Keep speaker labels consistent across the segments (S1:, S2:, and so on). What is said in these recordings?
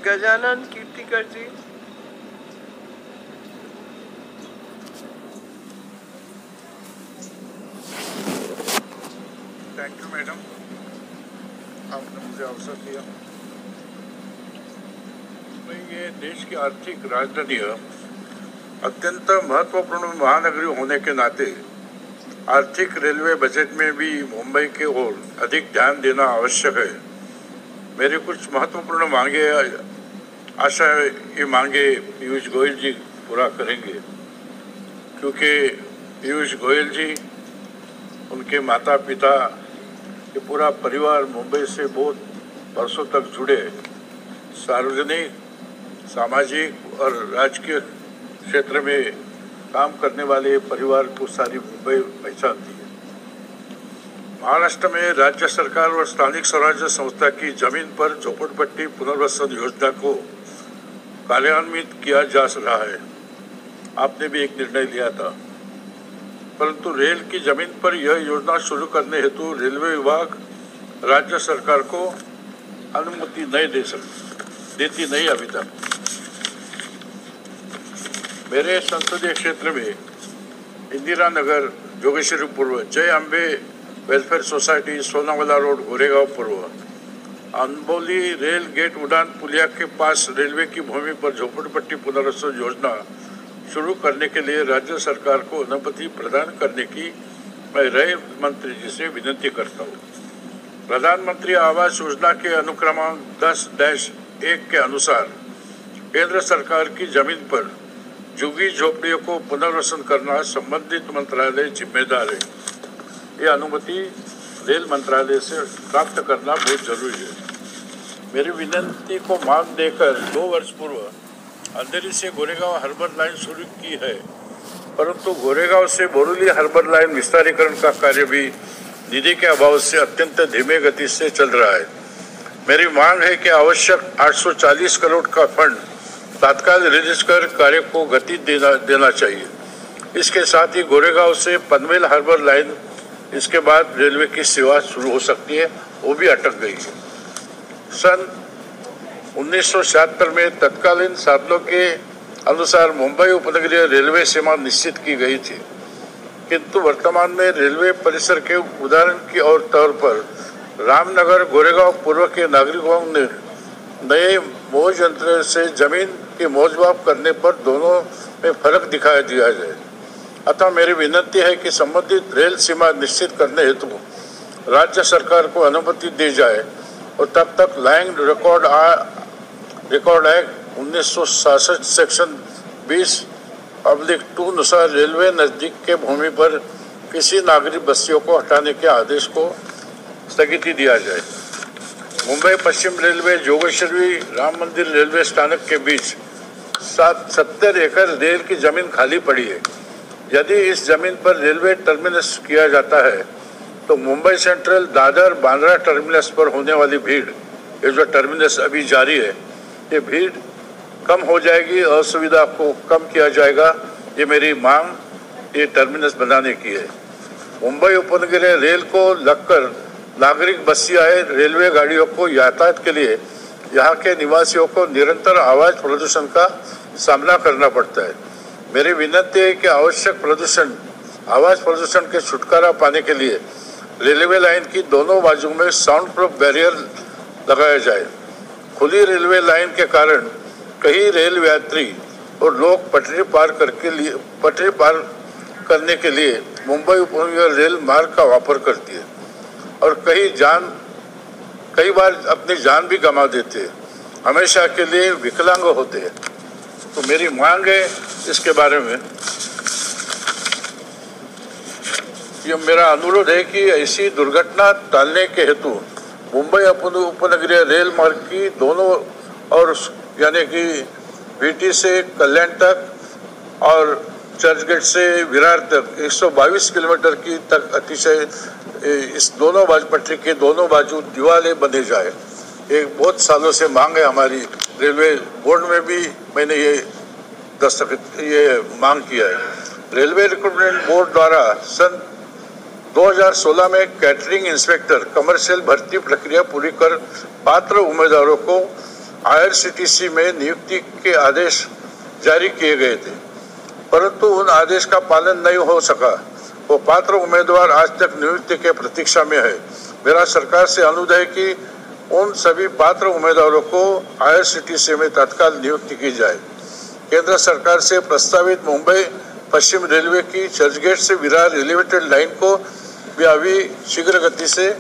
S1: Gajanan Kirtikar ji.
S2: Thank you madam, आपने मुझे अवसर दिया। मैं ये देश की आर्थिक राजधानी अत्यंत महत्वपूर्ण महानगरी होने के नाते आर्थिक रेलवे बजट में भी मुंबई की ओर अधिक ध्यान देना आवश्यक है। मेरी कुछ महत्वपूर्ण मांगे, आशा ये मांगे पीयूष गोयल जी पूरा करेंगे, क्योंकि पीयूष गोयल जी, उनके माता पिता, ये पूरा परिवार मुंबई से बहुत वर्षों तक जुड़े, सार्वजनिक, सामाजिक और राजकीय क्षेत्र में काम करने वाले परिवार को सारी मुंबई पहचानती है। महाराष्ट्र में राज्य सरकार और स्थानिक स्वराज्य संस्था की जमीन पर झोपड़पट्टी पुनर्वसन योजना को कार्यान्वित किया जा रहा है। आपने भी एक निर्णय लिया था, परंतु रेल की जमीन पर यह योजना शुरू करने हेतु रेलवे विभाग राज्य सरकार को अनुमति नहीं देती नहीं अभी तक। मेरे संसदीय क्षेत्र में इंदिरा नगर, जोगेश्वरी पूर्व, जय Ambe welfare society, Sonawala road, Goregaon पूर्व, अनबोली रेल गेट उड़ान पुलिया के पास रेलवे की भूमि पर झोपड़पट्टी पुनर्वसन योजना शुरू करने के लिए राज्य सरकार को अनुमति प्रदान करने की मैं रेल मंत्री जी से विनती करता हूँ। प्रधानमंत्री आवास योजना के अनुक्रमांक 10-1 के अनुसार केंद्र सरकार की जमीन पर झुग्गी झोपड़ियों को पुनर्वसन करना संबंधित मंत्रालय जिम्मेदार है। ये अनुमति रेल मंत्रालय से प्राप्त करना बहुत जरूरी है। मेरी विनती को मान देकर 2 वर्ष पूर्व अंधेरी से गोरेगांव हार्बर लाइन शुरू की है, परंतु गोरेगांव से बोरीवली हार्बर लाइन विस्तारीकरण का कार्य भी निधि के अभाव से अत्यंत धीमे गति से चल रहा है। मेरी मांग है कि आवश्यक 840 करोड़ का फंड तत्काल रिलीज कर कार्य को गति देना चाहिए। इसके साथ ही गोरेगांव से पनवेल हार्बर लाइन, इसके बाद रेलवे की सेवा शुरू हो सकती है, वो भी अटक गई है। सन 1976 में तत्कालीन साधनों के अनुसार मुंबई उपनगरीय रेलवे सेवा निश्चित की गई थी, किंतु वर्तमान में रेलवे परिसर के उदाहरण की और तौर पर रामनगर, गोरेगांव पूर्व के नागरिकों ने नए मौज यंत्र से जमीन की मौजमाप करने पर दोनों में फर्क दिखाई दिया जाए। अतः मेरी विनती है कि संबंधित रेल सीमा निश्चित करने हेतु राज्य सरकार को अनुमति दी जाए और तब तक लैंड रिकॉर्ड एक्ट 1966 सेक्शन 20/2 अनुसार रेलवे नजदीक के भूमि पर किसी नागरिक बस्तियों को हटाने के आदेश को स्थगिति दिया जाए। मुंबई पश्चिम रेलवे जोगेश्वरी राम मंदिर रेलवे स्थानक के बीच 70 एकड़ रेल की जमीन खाली पड़ी है। यदि इस जमीन पर रेलवे टर्मिनस किया जाता है तो मुंबई सेंट्रल, दादर, बांद्रा टर्मिनस पर होने वाली भीड़, ये जो टर्मिनस अभी जारी है, ये भीड़ कम हो जाएगी, असुविधा को कम किया जाएगा। ये मेरी मांग ये टर्मिनस बनाने की है। मुंबई उपनगरीय रेल को लगकर नागरिक बस्तियाँ रेलवे गाड़ियों को यातायात के लिए यहाँ के निवासियों को निरंतर आवाज प्रदूषण का सामना करना पड़ता है। मेरी विनती है कि आवाज प्रदूषण के छुटकारा पाने के लिए रेलवे लाइन की दोनों बाजू में साउंड प्रूफ बैरियर लगाया जाए। खुली रेलवे लाइन के कारण कई रेल यात्री और लोग पटरी पार करने के लिए मुंबई उपनगरीय रेल मार्ग का वापर करती है और कई बार अपनी जान भी गंवा देते हैं, हमेशा के लिए विकलांग होते हैं। तो मेरी मांग है इसके बारे में, ये मेरा अनुरोध है कि ऐसी दुर्घटना टालने के हेतु मुंबई उपनगरीय रेल मार्ग की दोनों और यानी कि वीटी से कल्याण तक और चर्चगेट से विरार तक 122 किलोमीटर की तक अतिशय इस दोनों बाजू पटरी के दोनों बाजू दीवारें बने जाए। एक बहुत सालों से मांग है हमारी, रेलवे बोर्ड में भी मैंने ये मांग किया है। रेलवे रिक्रूटमेंट बोर्ड द्वारा सन 2016 में कैटरिंग इंस्पेक्टर कमर्शियल भर्ती प्रक्रिया पूरी कर पात्र उम्मीदवारों को IRCTC में नियुक्ति के आदेश जारी किए गए थे, परंतु उन आदेश का पालन नहीं हो सका। वो पात्र उम्मीदवार आज तक नियुक्ति के प्रतीक्षा में है। मेरा सरकार से अनुरोध है कि उन सभी पात्र उम्मीदवारों को IRCTC में तत्काल नियुक्ति की जाए। केंद्र सरकार से प्रस्तावित मुंबई पश्चिम रेलवे की चर्चगेट से विरार एलिवेटेड लाइन को भी अभी शीघ्र गति से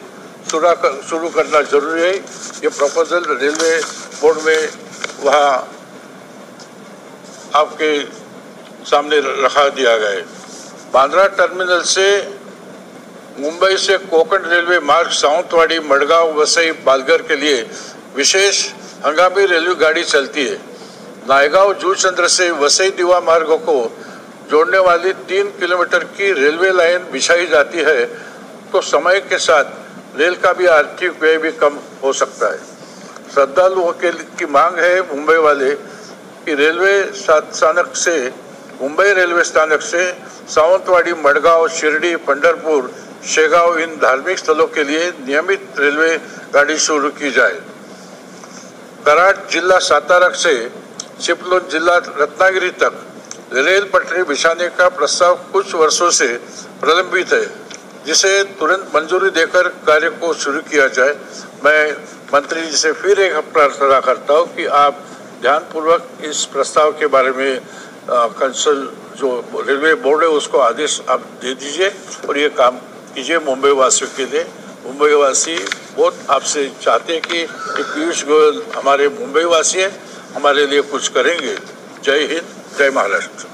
S2: शुरू करना जरूरी है। ये प्रपोजल रेलवे बोर्ड में वहाँ आपके सामने रखा दिया गया है। बांद्रा टर्मिनल से मुंबई से कोंकण रेलवे मार्ग सावंतवाड़ी, मडगांव, वसई, पालघर के लिए विशेष हंगामी रेलवे गाड़ी चलती है। नायगांव जूचंद्र से वसई दीवा मार्गों को जोड़ने वाली 3 किलोमीटर की रेलवे लाइन बिछाई जाती है तो समय के साथ रेल का भी आर्थिक व्यय भी कम हो सकता है। श्रद्धालुओं की मांग है मुंबई वाले कि मुंबई रेलवे स्थानक से सावंतवाड़ी, मडगांव, शिरडी, पंढरपुर, शेगांव इन धार्मिक स्थलों के लिए नियमित रेलवे गाड़ी शुरू की जाए। कराड जिला सातारा से चिपलून जिला रत्नागिरी तक रेल पटरी बिछाने का प्रस्ताव कुछ वर्षों से प्रलंबित है, जिसे तुरंत मंजूरी देकर कार्य को शुरू किया जाए। मैं मंत्री जी से फिर एक प्रार्थना करता हूँ कि आप ध्यानपूर्वक इस प्रस्ताव के बारे में कंसल जो रेलवे बोर्ड है उसको आदेश आप दे दीजिए और ये काम कीजिए मुंबई वासियों के लिए। मुंबई वासी बहुत आपसे चाहते हैं कि पीयूष गोयल हमारे मुंबई वासी हैं, हमारे लिए कुछ करेंगे। जय हिंद, जय महाराष्ट्र।